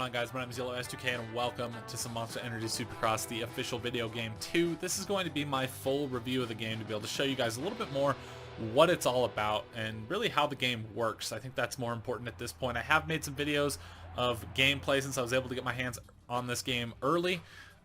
going on, guys? My name is Yellow S2K and welcome to some Monster Energy Supercross, the official video game 2. This is going to be my full review of the game to be able to show you guys a little bit more what it's all about and really how the game works. I think that's more important at this point. I have made some videos of gameplay since I was able to get my hands on this game early.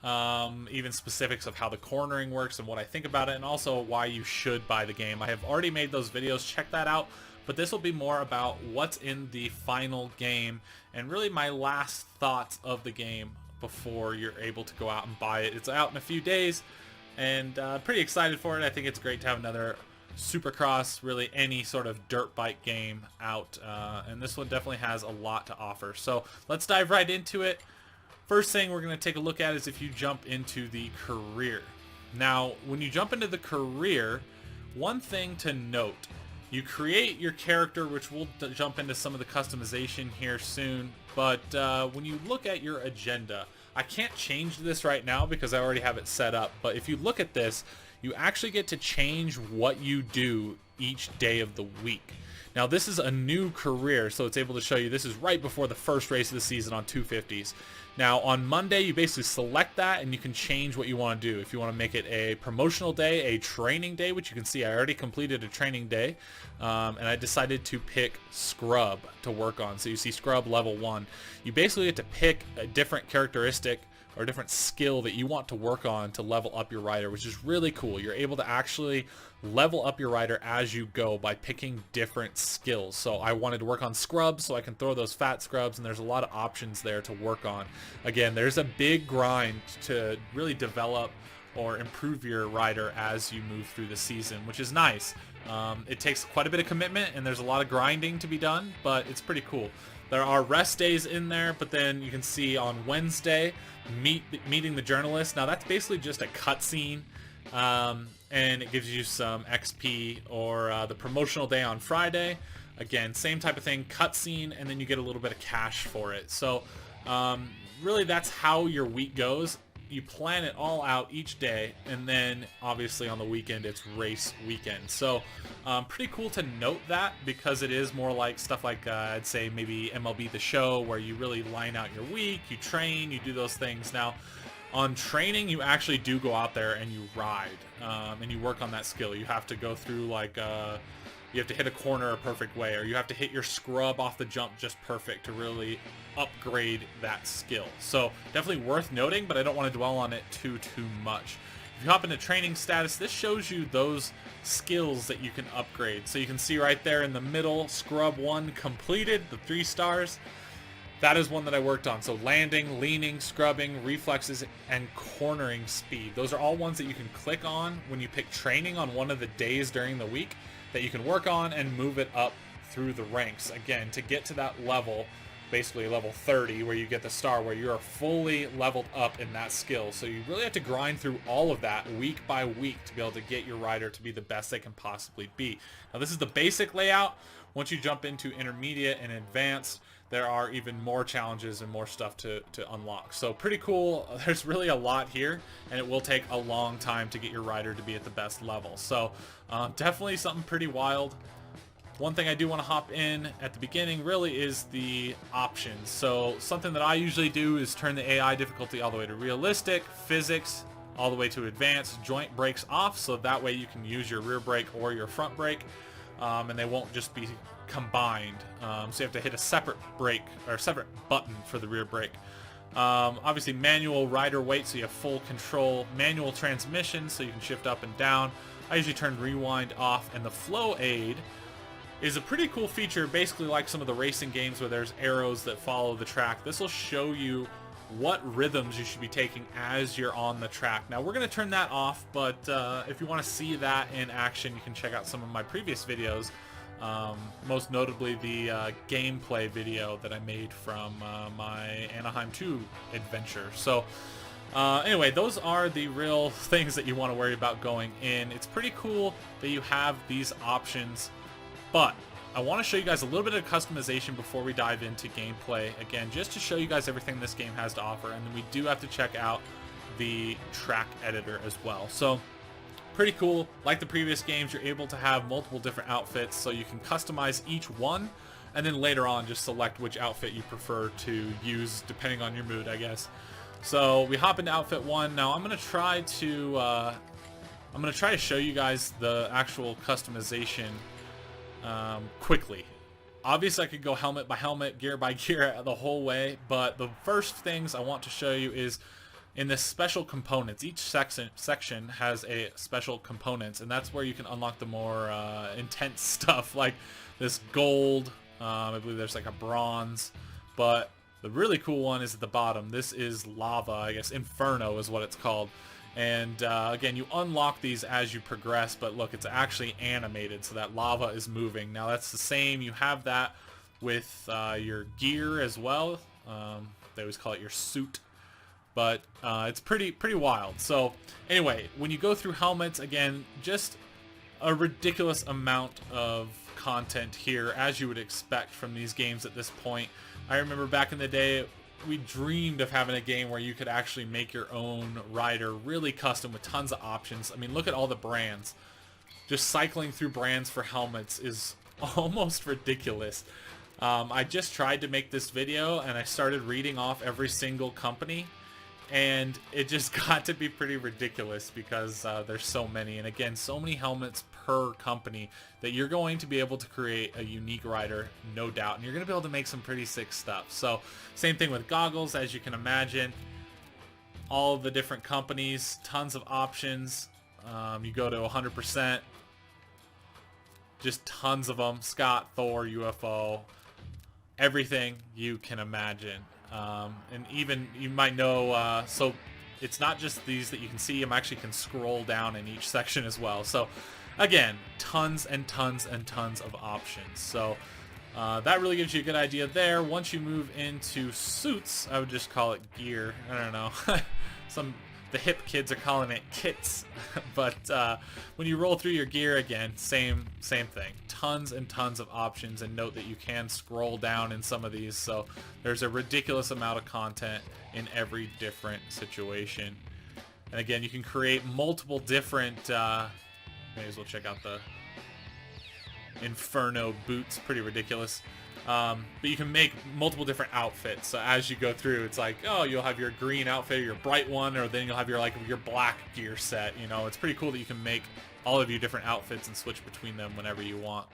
Even specifics of how the cornering works and what I think about it, and also why you should buy the game. I have already made those videos, check that out. But this will be more about what's in the final game and really my last thoughts of the game before you're able to go out and buy it. It's out in a few days and pretty excited for it. I think it's great to have another Supercross, really any sort of dirt bike game out, and this one definitely has a lot to offer. So let's dive right into it. First thing we're going to take a look at is if you jump into the career. Now, when you jump into the career, one thing to note, you create your character, which we'll jump into some of the customization here soon, but when you look at your agenda, I can't change this right now because I already have it set up, but if you look at this, you actually get to change what you do each day of the week. Now this is a new career, so it's able to show you this is right before the first race of the season on 250s. Now on Monday you basically select that and you can change what you want to do. If you want to make it a promotional day, a training day, which you can see I already completed a training day, and I decided to pick Scrub to work on. So you see Scrub level 1. You basically get to pick a different characteristic or a different skill that you want to work on to level up your rider, which is really cool. You're able to actually level up your rider as you go by picking different skills. So I wanted to work on scrubs so I can throw those fat scrubs, and there's a lot of options there to work on. Again, there's a big grind to really develop or improve your rider as you move through the season, which is nice. It takes quite a bit of commitment and there's a lot of grinding to be done, but it's pretty cool. There are rest days in there, but then you can see on Wednesday, meeting the journalist. Now that's basically just a cutscene, and it gives you some XP, or the promotional day on Friday. Again, same type of thing, cutscene, and then you get a little bit of cash for it. So really that's how your week goes. You plan it all out each day, and then obviously on the weekend it's race weekend. So pretty cool to note that, because it is more like stuff like I'd say maybe MLB The Show, where you really line out your week, you train, you do those things. Now on training, you actually do go out there and you ride, and you work on that skill. You have to go through like you have to hit a corner a perfect way, or you have to hit your scrub off the jump just perfect to really upgrade that skill. So definitely worth noting, but I don't want to dwell on it too much. If you hop into training status, this shows you those skills that you can upgrade. So you can see right there in the middle, scrub 1 completed, the 3 stars. That is one that I worked on. So landing, leaning, scrubbing, reflexes, and cornering speed. Those are all ones that you can click on when you pick training on one of the days during the week that you can work on and move it up through the ranks. Again, to get to that level, basically level 30, where you get the star, where you are fully leveled up in that skill. So you really have to grind through all of that week by week to be able to get your rider to be the best they can possibly be. Now this is the basic layout. Once you jump into intermediate and advanced, there are even more challenges and more stuff to unlock. So pretty cool. There's really a lot here, and it will take a long time to get your rider to be at the best level. So definitely something pretty wild. One thing I do want to hop in at the beginning really is the options. So something that I usually do is turn the AI difficulty all the way to realistic, physics all the way to advanced, joint brakes off, so that way you can use your rear brake or your front brake, and they won't just be combined. So you have to hit a separate brake or separate button for the rear brake. Obviously manual rider weight, so you have full control. Manual transmission, so you can shift up and down. I usually turn rewind off, and the flow aid is a pretty cool feature, basically like some of the racing games where there's arrows that follow the track. This will show you what rhythms you should be taking as you're on the track. Now we're going to turn that off, but if you want to see that in action, you can check out some of my previous videos, most notably the gameplay video that I made from my Anaheim 2 adventure. So anyway, those are the real things that you want to worry about going in. It's pretty cool that you have these options, but I want to show you guys a little bit of customization before we dive into gameplay. Again, just to show you guys everything this game has to offer, and then we do have to check out the track editor as well. So pretty cool. Like the previous games, you're able to have multiple different outfits, so you can customize each one and then later on just select which outfit you prefer to use depending on your mood, I guess. So we hop into outfit 1. Now I'm gonna try to show you guys the actual customization quickly. Obviously, I could go helmet by helmet, gear by gear the whole way, but the first things I want to show you is in this special components. Each section has a special components, and that's where you can unlock the more intense stuff, like this gold. I believe there's like a bronze, but the really cool one is at the bottom. This is lava, I guess. Inferno is what it's called. And again, you unlock these as you progress, but look, it's actually animated, so that lava is moving. Now that's the same. You have that with your gear as well. They always call it your suit, but it's pretty wild. So anyway, when you go through helmets, again, just a ridiculous amount of content here, as you would expect from these games at this point. I remember back in the day, we dreamed of having a game where you could actually make your own rider, really custom with tons of options. I mean, look at all the brands. Just cycling through brands for helmets is almost ridiculous. I just tried to make this video and I started reading off every single company, and it just got to be pretty ridiculous because there's so many, and again, so many helmets per company that you're going to be able to create a unique rider, no doubt, and you're going to be able to make some pretty sick stuff. So same thing with goggles, as you can imagine. All of the different companies, tons of options. You go to 100%, just tons of them. Scott, Thor, UFO, everything you can imagine. And even you might know, so it's not just these that you can see. I actually can scroll down in each section as well. So again, tons and tons and tons of options. So that really gives you a good idea there. Once you move into suits, I would just call it gear. I don't know. The hip kids are calling it kits. But when you roll through your gear, again, same thing. Tons and tons of options, and note that you can scroll down in some of these. So there's a ridiculous amount of content in every different situation. And again, you can create multiple different... may as well check out the Inferno boots. Pretty ridiculous. But you can make multiple different outfits. So as you go through, it's like, oh, you'll have your green outfit, your bright one, or then you'll have your black gear set. You know, it's pretty cool that you can make all of your different outfits and switch between them whenever you want.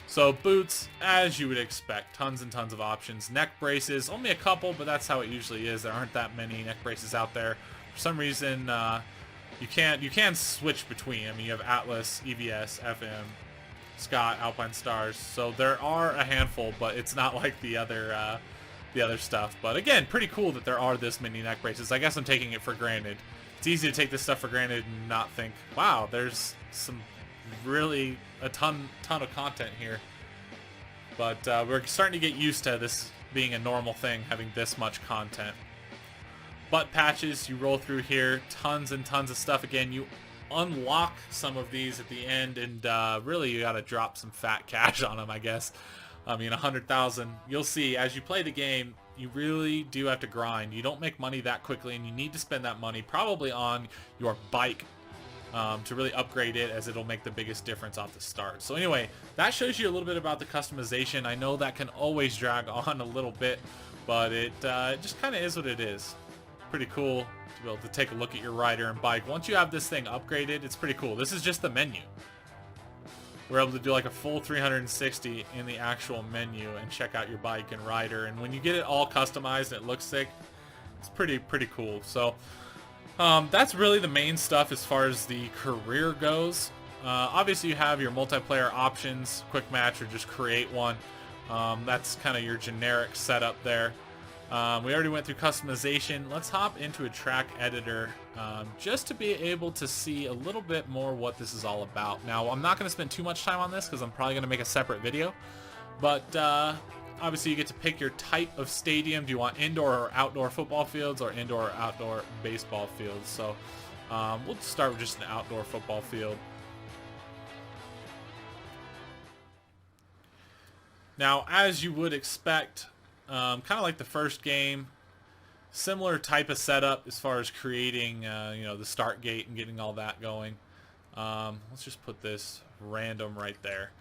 So boots, as you would expect, tons and tons of options. Neck braces, only a couple, but that's how it usually is. There aren't that many neck braces out there. For some reason, you can switch between. I mean, you have Atlas, EVS, FM, Scott, Alpine Stars. So there are a handful, but it's not like the other stuff. But again, pretty cool that there are this many neck braces. I guess I'm taking it for granted. It's easy to take this stuff for granted and not think, wow, there's some really a ton of content here. But we're starting to get used to this being a normal thing, having this much content. Butt patches, you roll through here, tons and tons of stuff. Again, you unlock some of these at the end, and really you gotta drop some fat cash on them, I guess. I mean, 100,000. You'll see as you play the game, you really do have to grind. You don't make money that quickly, and you need to spend that money probably on your bike to really upgrade it, as it'll make the biggest difference off the start. So anyway, that shows you a little bit about the customization. I know that can always drag on a little bit, but it just kind of is what it is. Pretty cool to be able to take a look at your rider and bike. Once you have this thing upgraded, it's pretty cool. This is just the menu. We're able to do like a full 360 in the actual menu and check out your bike and rider. And when you get it all customized and it looks sick, it's pretty cool. So that's really the main stuff as far as the career goes. Obviously you have your multiplayer options, quick match, or just create one. That's kind of your generic setup there. We already went through customization. Let's hop into a track editor just to be able to see a little bit more what this is all about. Now, I'm not going to spend too much time on this because I'm probably going to make a separate video. But obviously you get to pick your type of stadium. Do you want indoor or outdoor football fields, or indoor or outdoor baseball fields? So we'll start with just an outdoor football field. Now, as you would expect, kind of like the first game, similar type of setup as far as creating the start gate and getting all that going. Let's just put this random right there.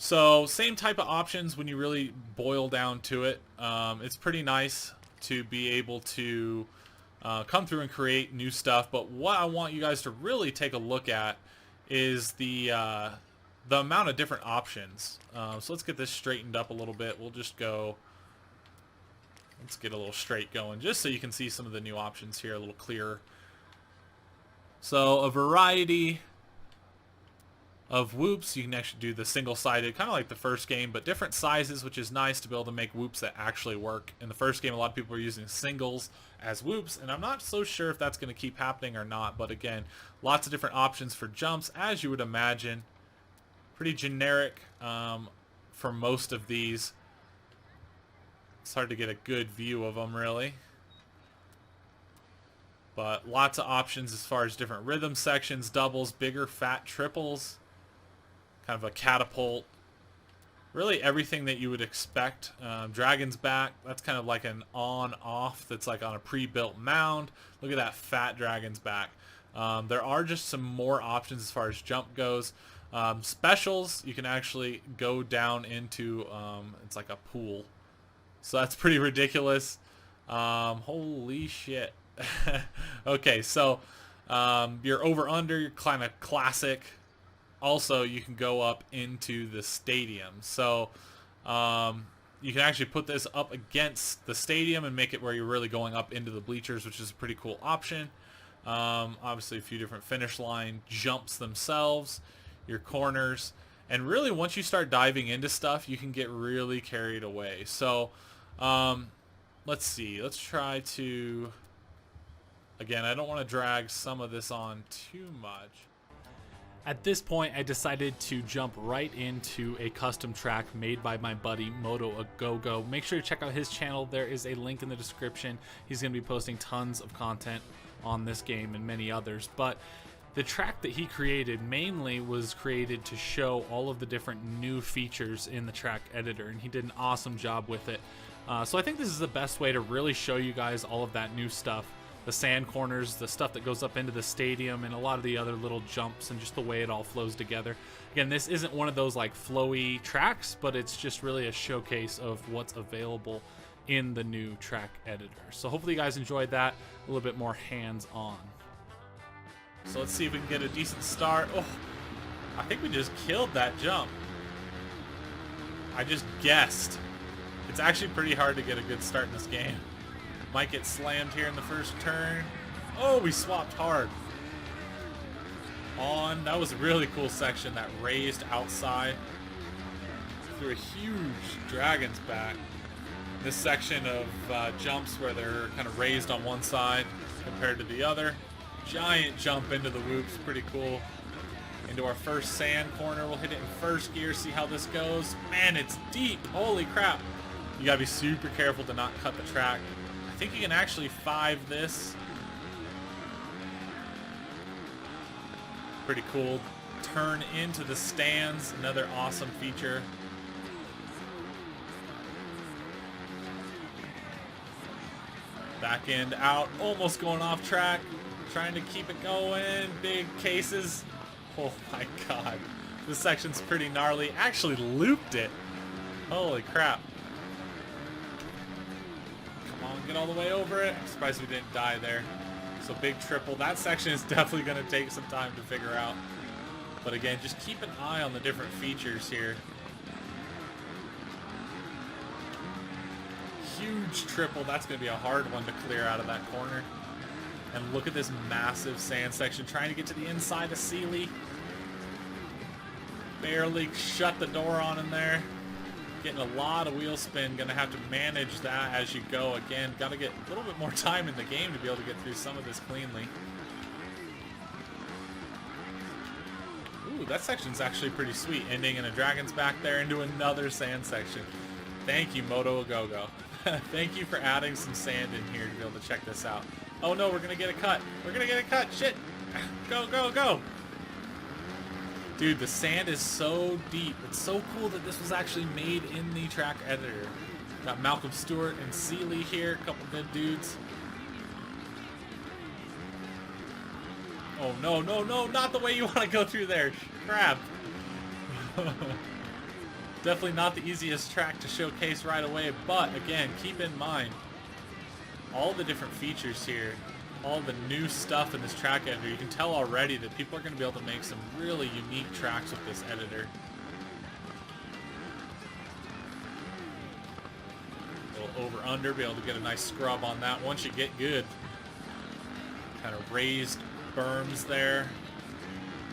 So same type of options when you really boil down to it. It's pretty nice to be able to come through and create new stuff. But what I want you guys to really take a look at is the amount of different options. So let's get this straightened up a little bit. We'll just go, let's get a little straight going just so you can see some of the new options here a little clearer. So a variety of whoops. You can actually do the single-sided, kind of like the first game, but different sizes, which is nice to be able to make whoops that actually work. In the first game, a lot of people were using singles as whoops, and I'm not so sure if that's going to keep happening or not, but again, lots of different options for jumps, as you would imagine. Pretty generic for most of these. It's hard to get a good view of them, really. But lots of options as far as different rhythm sections, doubles, bigger, fat triples, kind of a catapult. Really everything that you would expect. Dragon's back, that's kind of like an on-off that's like on a pre-built mound. Look at that fat dragon's back. There are just some more options as far as jump goes. Specials, you can actually go down into, it's like a pool. So that's pretty ridiculous. Holy shit. Okay, so your over-under, your kind of classic. Also, you can go up into the stadium. So you can actually put this up against the stadium and make it where you're really going up into the bleachers, which is a pretty cool option. Obviously, a few different finish line jumps themselves, your corners. And really, once you start diving into stuff, you can get really carried away. So let's see. Let's try to... Again, I don't want to drag some of this on too much. At this point, I decided to jump right into a custom track made by my buddy Moto Agogo. Make sure to check out his channel. There is a link in the description. He's going to be posting tons of content on this game and many others. But the track that he created mainly was created to show all of the different new features in the track editor, and he did an awesome job with it. So I think this is the best way to really show you guys all of that new stuff. The sand corners, the stuff that goes up into the stadium, and a lot of the other little jumps, and just the way it all flows together. Again, this isn't one of those like flowy tracks, but it's just really a showcase of what's available in the new track editor. So hopefully you guys enjoyed that, a little bit more hands-on. So let's see if we can get a decent start. Oh, I think we just killed that jump. I just guessed. It's actually pretty hard to get a good start in this game. Might get slammed here in the first turn. Oh, we swapped hard. On. That was a really cool section that raised outside through a huge dragon's back. This section of jumps where they're kind of raised on one side compared to the other. Giant jump into the whoops. Pretty cool. Into our first sand corner. We'll hit it in first gear. See how this goes. Man, it's deep. Holy crap. You gotta be super careful to not cut the track. I think you can actually 5 this. Pretty cool. Turn into the stands, another awesome feature. Back end out, almost going off track. Trying to keep it going. Big cases. Oh my god. This section's pretty gnarly. Actually looped it. Holy crap. Get all the way over it. I'm surprised we didn't die there. So big triple. That section is definitely going to take some time to figure out. But again, just keep an eye on the different features here. Huge triple. That's going to be a hard one to clear out of that corner. And look at this massive sand section. Trying to get to the inside of Sealy. Barely shut the door on him there. Getting a lot of wheel spin. Gonna have to manage that as you go. Again, gotta get a little bit more time in the game to be able to get through some of this cleanly. Ooh, that section's actually pretty sweet. Ending in a dragon's back there into another sand section. Thank you, Moto Agogo. Thank you for adding some sand in here to be able to check this out. Oh no, we're gonna get a cut. We're gonna get a cut. Shit. Go, go, go. Dude, the sand is so deep. It's so cool that this was actually made in the track editor. Got Malcolm Stewart and Sealy here, a couple good dudes. Oh no, no, no, not the way you want to go through there. Crap. Definitely not the easiest track to showcase right away, but again, keep in mind all the different features here, all the new stuff in this track editor. You can tell already that people are going to be able to make some really unique tracks with this editor. A little over under, be able to get a nice scrub on that once you get good. Kind of raised berms there.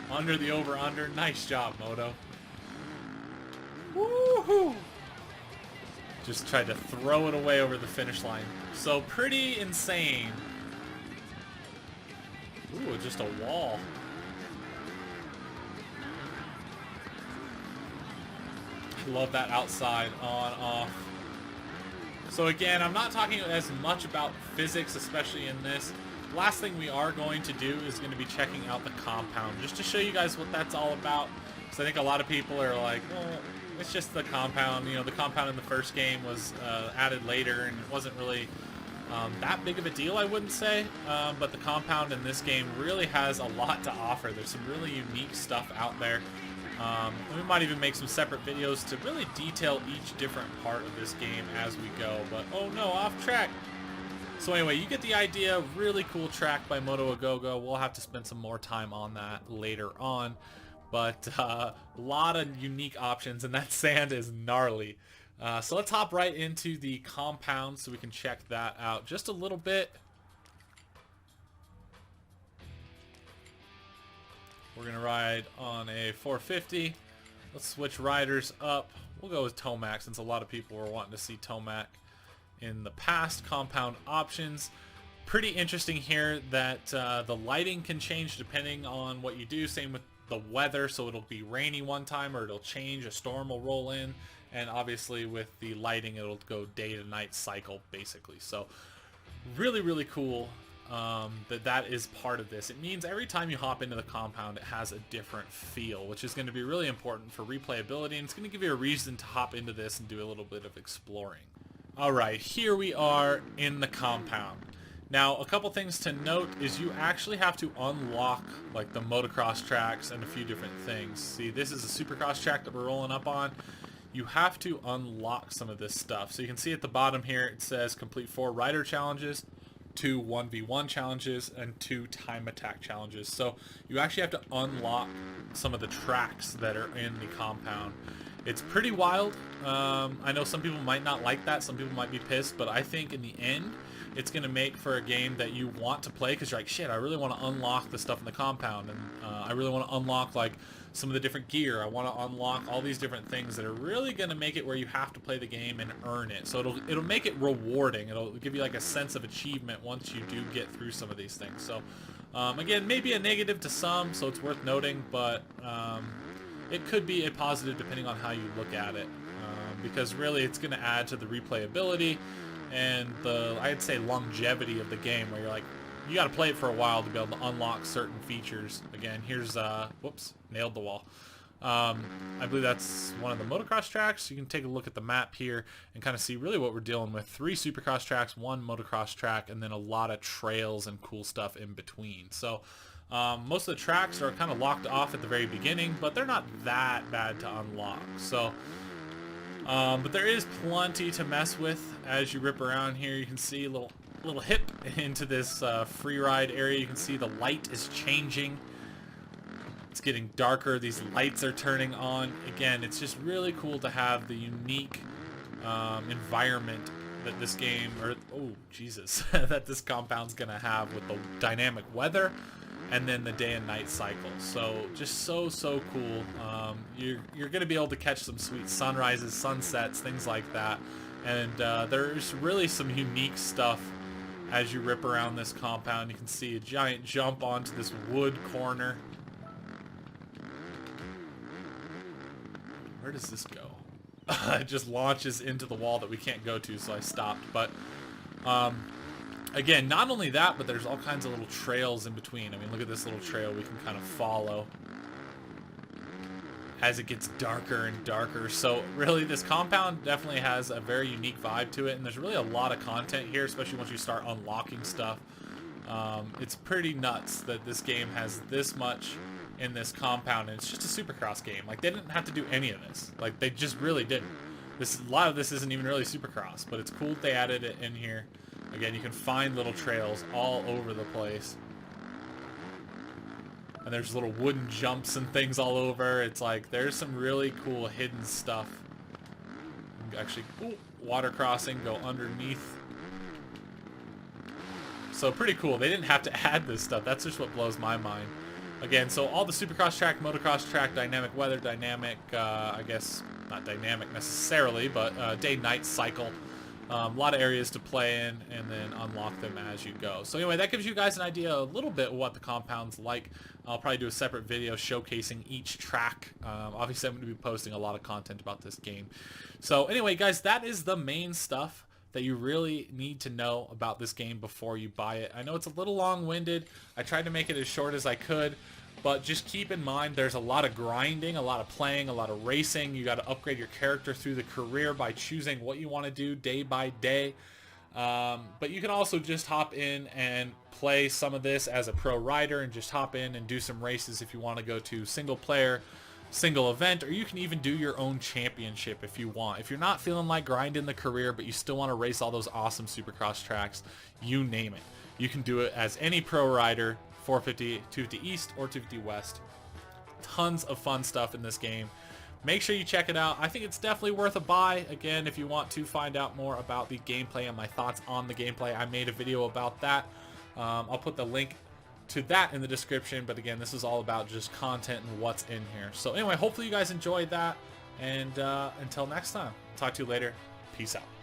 Under the over under. Nice job, Moto. Woohoo! Just tried to throw it away over the finish line. So pretty insane. Ooh, just a wall. Love that outside, on, off. So again, I'm not talking as much about physics, especially in this. Last thing we are going to do is going to be checking out the compound, just to show you guys what that's all about. So I think a lot of people are like, well, it's just the compound. You know, the compound in the first game was added later, and it wasn't really that big of a deal, I wouldn't say. But the compound in this game really has a lot to offer. There's some really unique stuff out there. We might even make some separate videos to really detail each different part of this game as we go. But oh no, off track. So anyway, you get the idea. Really cool track by Moto A Go-Go. We'll have to spend some more time on that later on. But a lot of unique options, and that sand is gnarly. So let's hop right into the compound so we can check that out just a little bit. We're going to ride on a 450. Let's switch riders up. We'll go with Tomac since a lot of people were wanting to see Tomac in the past. Compound options. Pretty interesting here that the lighting can change depending on what you do. Same with the weather, so it'll be rainy one time or it'll change, a storm will roll in, and obviously with the lighting it'll go day to night cycle basically. So really cool that is part of this. It means every time you hop into the compound it has a different feel, which is going to be really important for replayability, and it's going to give you a reason to hop into this and do a little bit of exploring. Alright, here we are in the compound. Now, a couple things to note is you actually have to unlock like the motocross tracks and a few different things. See, this is a Supercross track that we're rolling up on. You have to unlock some of this stuff. So you can see at the bottom here it says complete 4 rider challenges, 2 1v1 challenges, and 2 time attack challenges. So you actually have to unlock some of the tracks that are in the compound. It's pretty wild. I know some people might not like that. Some people might be pissed, but I think in the end it's going to make for a game that you want to play because you're like, shit, I really want to unlock the stuff in the compound, and I really want to unlock like some of the different gear. I want to unlock all these different things that are really going to make it where you have to play the game and earn it. So it'll make it rewarding. It'll give you like a sense of achievement once you do get through some of these things. So again, maybe a negative to some, so it's worth noting, but it could be a positive depending on how you look at it, because really it's going to add to the replayability and the, I'd say, longevity of the game, where you're like, you got to play it for a while to be able to unlock certain features. Again, here's whoops, nailed the wall. I believe that's one of the motocross tracks. You can take a look at the map here and kind of see really what we're dealing with. 3 supercross tracks, 1 motocross track, and then a lot of trails and cool stuff in between. So most of the tracks are kind of locked off at the very beginning, but they're not that bad to unlock. So but there is plenty to mess with as you rip around here. You can see a little hip into this free ride area. You can see the light is changing. It's getting darker. These lights are turning on. Again, it's just really cool to have the unique environment that this game, or oh Jesus, that this compound's gonna have with the dynamic weather and then the day and night cycle. So just so cool. You're gonna be able to catch some sweet sunrises, sunsets, things like that, and there's really some unique stuff as you rip around this compound. You can see a giant jump onto this wood corner. Where does this go? It just launches into the wall that we can't go to, so I stopped. But again, not only that, but there's all kinds of little trails in between. I mean, look at this little trail we can kind of follow as it gets darker and darker. So really, this compound definitely has a very unique vibe to it, and there's really a lot of content here, especially once you start unlocking stuff. It's pretty nuts that this game has this much in this compound, and it's just a Supercross game. Like, they didn't have to do any of this. Like, they just really didn't. A lot of this isn't even really Supercross, but it's cool that they added it in here. Again, you can find little trails all over the place. And there's little wooden jumps and things all over. It's like, there's some really cool hidden stuff. Actually, ooh, water crossing, go underneath. So pretty cool. They didn't have to add this stuff. That's just what blows my mind. Again, so all the Supercross track, motocross track, dynamic weather, dynamic, I guess, not dynamic necessarily, but day-night cycle. A lot of areas to play in, and then unlock them as you go. So anyway, that gives you guys an idea a little bit of what the compound's like. I'll probably do a separate video showcasing each track. Obviously, I'm going to be posting a lot of content about this game. So anyway, guys, that is the main stuff that you really need to know about this game before you buy it. I know it's a little long-winded. I tried to make it as short as I could, but just keep in mind there's a lot of grinding, a lot of playing, a lot of racing. You got to upgrade your character through the career by choosing what you want to do day by day. But you can also just hop in and play some of this as a pro rider and just hop in and do some races if you want to go to single player, single event, or you can even do your own championship if you want. If you're not feeling like grinding the career, but you still want to race all those awesome Supercross tracks, you name it. You can do it as any pro rider, 450, 250 East, or 250 West. Tons of fun stuff in this game. Make sure you check it out. I think it's definitely worth a buy. Again, if you want to find out more about the gameplay and my thoughts on the gameplay, I made a video about that. I'll put the link to that in the description, but again, this is all about just content and what's in here. So anyway, hopefully you guys enjoyed that, and until next time, talk to you later. Peace out.